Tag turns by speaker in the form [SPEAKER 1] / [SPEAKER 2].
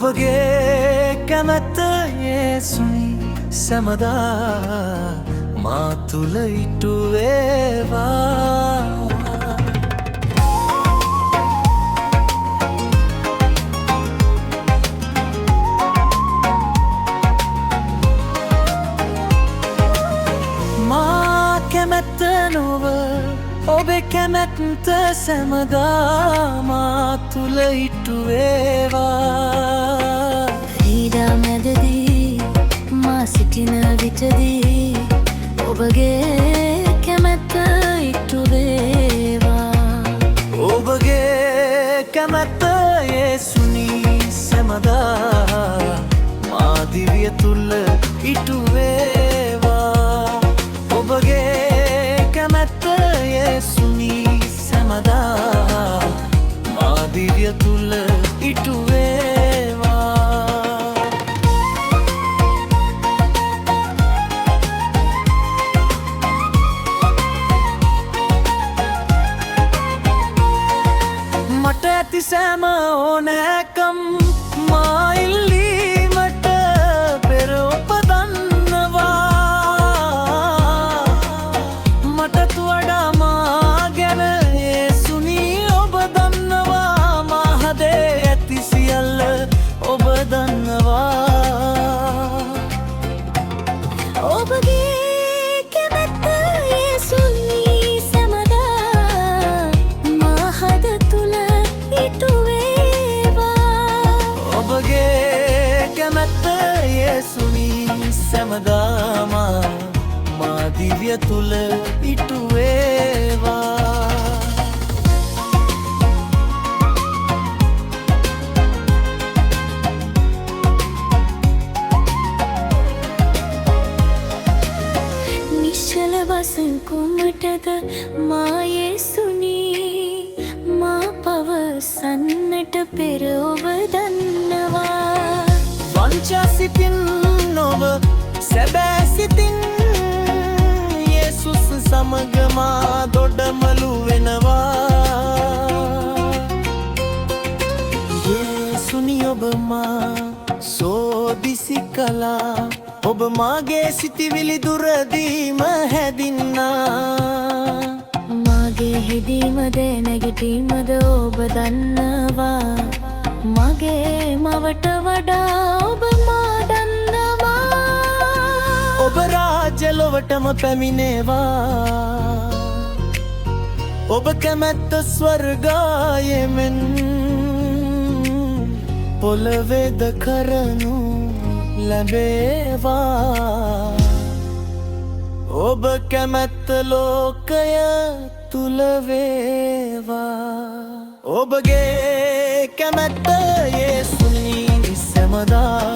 [SPEAKER 1] ඔබගේ කැමැත්ත යේසුනි සැමදා මා තුළ ඉටු වේවා. මා කැමැත්ත නොව ඔබේ කැමැත්ත සැමදා මා තුළ ඉටු වේවා.
[SPEAKER 2] ඊඩා මැදදී මා සිටින විටදී ඔබගේ කැමැත්ත ඉටු වේවා.
[SPEAKER 1] ඔබගේ කැමැත්ත යේසුනි සැමදා මා දිවිය තුළ ඉටු වේවා. ඔබගේ කැමැත්ත යේසුනි සැමදා මා දිවිය තුළ ඉටු වේවා. මට ඇති සෑම ඕනෑකම් මා ඉල්ලීමට පෙර ඔබ දන්නවා. මටත් වඩා මා ගැන යේසුනි ඔබ දන්නවා. මා හදේ ඇති සියල්ල ඔබ දන්නවා.
[SPEAKER 2] ඔබගේ කැමැත්ත යේසුනි සැමදා මා හද තුළ ඉටු වේවා.
[SPEAKER 1] ඔබගේ කැමැත්ත යේසුනි සැමදා මා දිවිය තුළ ඉටු වේවා.
[SPEAKER 2] නිශ්චල වසන් කුමටද මා යේසුනි මා පවසන්නට පෙර ඔබ දන්නවා.
[SPEAKER 1] වංචා සිතින් නොව සැබෑ සිතින් යේසුස් සමග මා දොඩමලු වෙනවා. යේසුනි ඔබ මා සෝදිසි කළා. ඔබ මාගේ සිතිවිලි දුරදීම හැදින්නා.
[SPEAKER 2] මගේ හිදීමද නැගිටීමද ඔබ දන්නවා. මගේ මවට වඩා ඔබ මා දන්නවා.
[SPEAKER 1] ඔබ රාජ්‍ය ලොවටම පැමිණේවා. ඔබ කැමැත්ත ස්වර්ගායෙමෙන් පොළවේද කරනු ලැබේවා. ඔබ කැමැත්ත ලෝකය තුල වේවා. ඔබගේ කැමැත්ත යේසුනි සැමදා